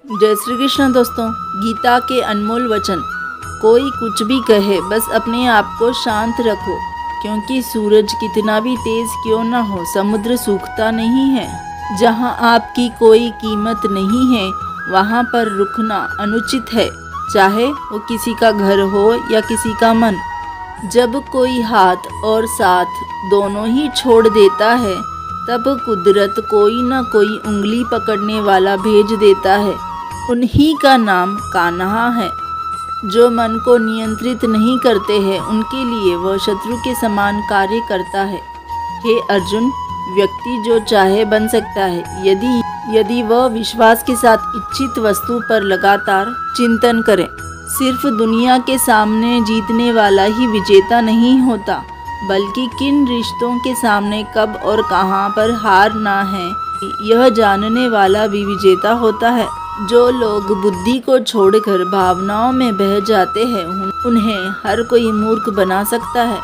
जय श्री कृष्ण दोस्तों। गीता के अनमोल वचन। कोई कुछ भी कहे, बस अपने आप को शांत रखो, क्योंकि सूरज कितना भी तेज क्यों न हो, समुद्र सूखता नहीं है। जहाँ आपकी कोई कीमत नहीं है, वहाँ पर रुकना अनुचित है, चाहे वो किसी का घर हो या किसी का मन। जब कोई हाथ और साथ दोनों ही छोड़ देता है, तब कुदरत कोई न कोई उंगली पकड़ने वाला भेज देता है। उन्हीं का नाम कान्हा है। जो मन को नियंत्रित नहीं करते हैं, उनके लिए वह शत्रु के समान कार्य करता है। हे अर्जुन, व्यक्ति जो चाहे बन सकता है, यदि वह विश्वास के साथ इच्छित वस्तु पर लगातार चिंतन करे। सिर्फ दुनिया के सामने जीतने वाला ही विजेता नहीं होता, बल्कि किन रिश्तों के सामने कब और कहां पर हार ना है, यह जानने वाला भी विजेता होता है। जो लोग बुद्धि को छोड़कर भावनाओं में बह जाते हैं, उन्हें हर कोई मूर्ख बना सकता है।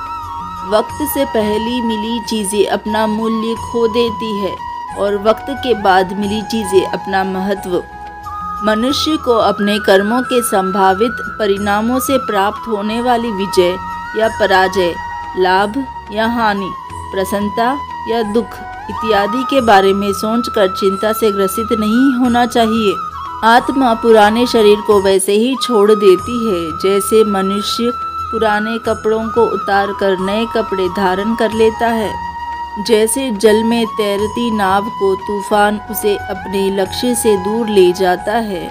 वक्त से पहले मिली चीज़ें अपना मूल्य खो देती है, और वक्त के बाद मिली चीज़ें अपना महत्व। मनुष्य को अपने कर्मों के संभावित परिणामों से प्राप्त होने वाली विजय या पराजय, लाभ या हानि, प्रसन्नता या दुख इत्यादि के बारे में सोचकर चिंता से ग्रसित नहीं होना चाहिए। आत्मा पुराने शरीर को वैसे ही छोड़ देती है, जैसे मनुष्य पुराने कपड़ों को उतार कर नए कपड़े धारण कर लेता है। जैसे जल में तैरती नाव को तूफान उसे अपने लक्ष्य से दूर ले जाता है,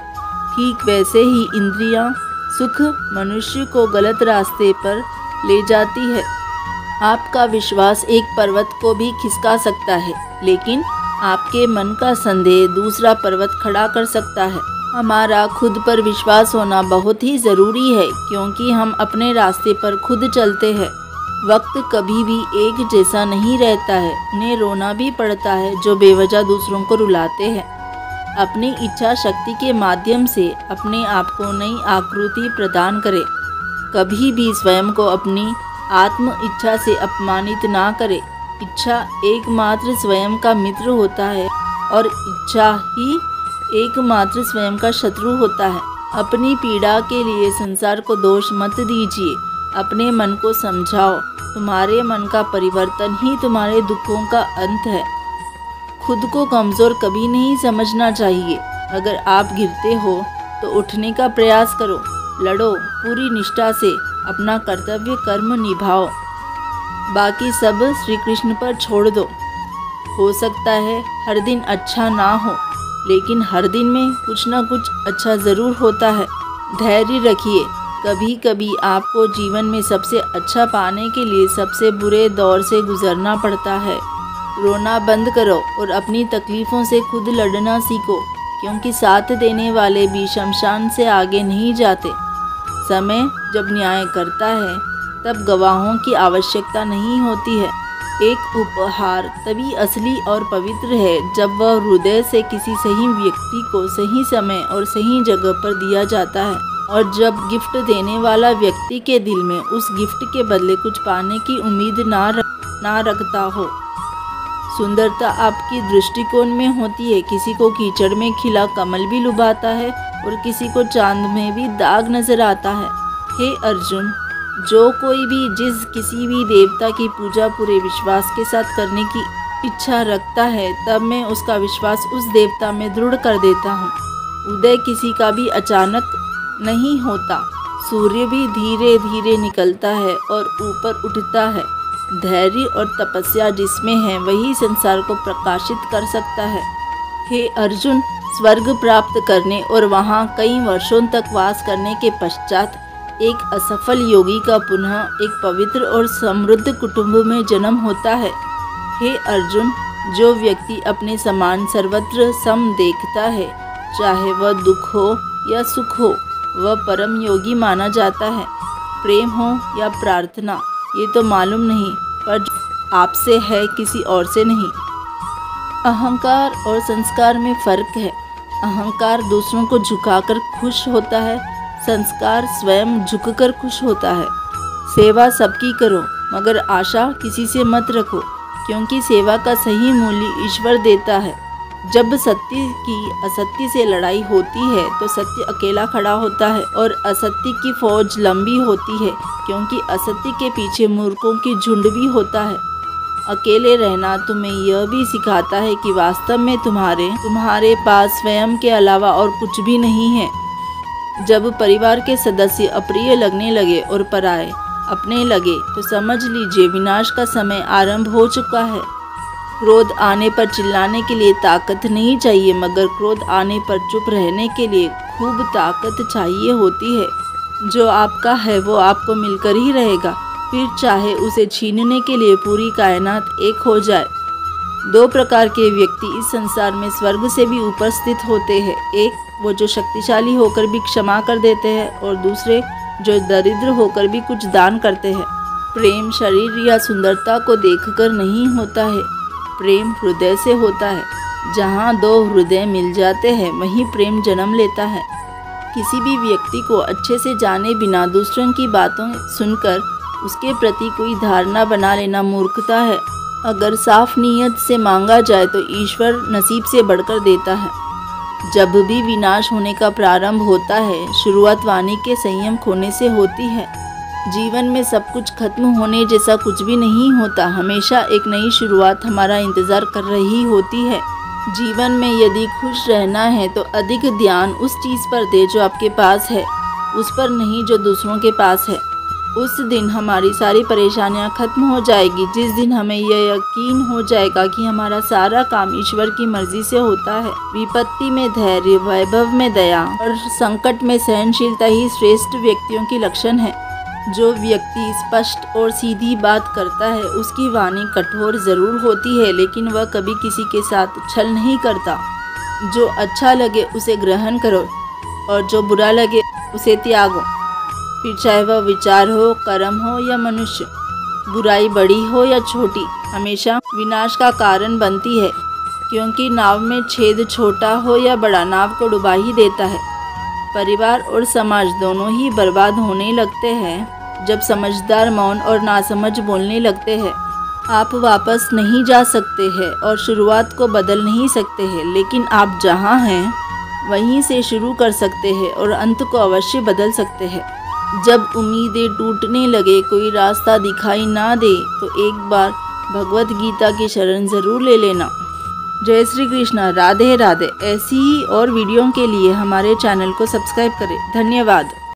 ठीक वैसे ही इंद्रियां, सुख मनुष्य को गलत रास्ते पर ले जाती है। आपका विश्वास एक पर्वत को भी खिसका सकता है, लेकिन आपके मन का संदेह दूसरा पर्वत खड़ा कर सकता है। हमारा खुद पर विश्वास होना बहुत ही ज़रूरी है, क्योंकि हम अपने रास्ते पर खुद चलते हैं। वक्त कभी भी एक जैसा नहीं रहता है। उन्हें रोना भी पड़ता है जो बेवजह दूसरों को रुलाते हैं। अपनी इच्छा शक्ति के माध्यम से अपने आप को नई आकृति प्रदान करें। कभी भी स्वयं को अपनी आत्म इच्छा से अपमानित ना करें। इच्छा एकमात्र स्वयं का मित्र होता है, और इच्छा ही एकमात्र स्वयं का शत्रु होता है। अपनी पीड़ा के लिए संसार को दोष मत दीजिए। अपने मन को समझाओ, तुम्हारे मन का परिवर्तन ही तुम्हारे दुखों का अंत है। खुद को कमज़ोर कभी नहीं समझना चाहिए। अगर आप गिरते हो तो उठने का प्रयास करो। लड़ो, पूरी निष्ठा से अपना कर्तव्य कर्म निभाओ। बाकी सब श्री कृष्ण पर छोड़ दो। हो सकता है हर दिन अच्छा ना हो, लेकिन हर दिन में कुछ ना कुछ अच्छा ज़रूर होता है। धैर्य रखिए। कभी कभी आपको जीवन में सबसे अच्छा पाने के लिए सबसे बुरे दौर से गुजरना पड़ता है। रोना बंद करो और अपनी तकलीफ़ों से खुद लड़ना सीखो, क्योंकि साथ देने वाले भी शमशान से आगे नहीं जाते। समय जब न्याय करता है, तब गवाहों की आवश्यकता नहीं होती है। एक उपहार तभी असली और पवित्र है जब वह हृदय से किसी सही व्यक्ति को सही समय और सही जगह पर दिया जाता है, और जब गिफ्ट देने वाला व्यक्ति के दिल में उस गिफ्ट के बदले कुछ पाने की उम्मीद ना रखता हो। सुंदरता आपकी दृष्टिकोण में होती है। किसी को कीचड़ में खिला कमल भी लुभाता है, और किसी को चांद में भी दाग नजर आता है। हे अर्जुन, जो कोई भी किसी भी देवता की पूजा पूरे विश्वास के साथ करने की इच्छा रखता है, तब मैं उसका विश्वास उस देवता में दृढ़ कर देता हूँ। उदय किसी का भी अचानक नहीं होता। सूर्य भी धीरे धीरे निकलता है और ऊपर उठता है। धैर्य और तपस्या जिसमें है, वही संसार को प्रकाशित कर सकता है। हे अर्जुन, स्वर्ग प्राप्त करने और वहाँ कई वर्षों तक वास करने के पश्चात एक असफल योगी का पुनः एक पवित्र और समृद्ध कुटुंब में जन्म होता है। हे अर्जुन, जो व्यक्ति अपने समान सर्वत्र सम देखता है, चाहे वह दुख हो या सुख हो, वह परम योगी माना जाता है। प्रेम हो या प्रार्थना, ये तो मालूम नहीं, पर आपसे है, किसी और से नहीं। अहंकार और संस्कार में फ़र्क है। अहंकार दूसरों को झुकाकर खुश होता है, संस्कार स्वयं झुककर खुश होता है। सेवा सबकी करो, मगर आशा किसी से मत रखो, क्योंकि सेवा का सही मूल्य ईश्वर देता है। जब सत्य की असत्य से लड़ाई होती है तो सत्य अकेला खड़ा होता है और असत्य की फौज लंबी होती है, क्योंकि असत्य के पीछे मूर्खों की झुंड भी होता है। अकेले रहना तुम्हें यह भी सिखाता है कि वास्तव में तुम्हारे पास स्वयं के अलावा और कुछ भी नहीं है। जब परिवार के सदस्य अप्रिय लगने लगे और पराये अपने लगे तो समझ लीजिए विनाश का समय आरंभ हो चुका है। क्रोध आने पर चिल्लाने के लिए ताकत नहीं चाहिए, मगर क्रोध आने पर चुप रहने के लिए खूब ताकत चाहिए होती है। जो आपका है वो आपको मिलकर ही रहेगा, फिर चाहे उसे छीनने के लिए पूरी कायनात एक हो जाए। दो प्रकार के व्यक्ति इस संसार में स्वर्ग से भी ऊपर स्थित होते हैं। एक वो जो शक्तिशाली होकर भी क्षमा कर देते हैं, और दूसरे जो दरिद्र होकर भी कुछ दान करते हैं। प्रेम शरीर या सुंदरता को देखकर नहीं होता है, प्रेम हृदय से होता है। जहाँ दो हृदय मिल जाते हैं वहीं प्रेम जन्म लेता है। किसी भी व्यक्ति को अच्छे से जाने बिना दूसरों की बातों सुनकर उसके प्रति कोई धारणा बना लेना मूर्खता है। अगर साफ नीयत से मांगा जाए तो ईश्वर नसीब से बढ़कर देता है। जब भी विनाश होने का प्रारंभ होता है, शुरुआत वाणी के संयम खोने से होती है। जीवन में सब कुछ खत्म होने जैसा कुछ भी नहीं होता, हमेशा एक नई शुरुआत हमारा इंतज़ार कर रही होती है। जीवन में यदि खुश रहना है तो अधिक ध्यान उस चीज़ पर दे जो आपके पास है, उस पर नहीं जो दूसरों के पास है। उस दिन हमारी सारी परेशानियां खत्म हो जाएगी, जिस दिन हमें यह यकीन हो जाएगा कि हमारा सारा काम ईश्वर की मर्जी से होता है। विपत्ति में धैर्य, वैभव में दया और संकट में सहनशीलता ही श्रेष्ठ व्यक्तियों की लक्षण है। जो व्यक्ति स्पष्ट और सीधी बात करता है उसकी वाणी कठोर जरूर होती है, लेकिन वह कभी किसी के साथ छल नहीं करता। जो अच्छा लगे उसे ग्रहण करो और जो बुरा लगे उसे त्यागो। फिर चाहे वह विचार हो, कर्म हो या मनुष्य, बुराई बड़ी हो या छोटी, हमेशा विनाश का कारण बनती है, क्योंकि नाव में छेद छोटा हो या बड़ा नाव को डुबा ही देता है। परिवार और समाज दोनों ही बर्बाद होने लगते हैं जब समझदार मौन और नासमझ बोलने लगते हैं। आप वापस नहीं जा सकते हैं और शुरुआत को बदल नहीं सकते हैं, लेकिन आप जहाँ हैं वहीं से शुरू कर सकते हैं और अंत को अवश्य बदल सकते हैं। जब उम्मीदें टूटने लगे, कोई रास्ता दिखाई ना दे, तो एक बार भगवत गीता की शरण ज़रूर ले लेना। जय श्री कृष्ण, राधे राधे। ऐसी ही और वीडियो के लिए हमारे चैनल को सब्सक्राइब करें। धन्यवाद।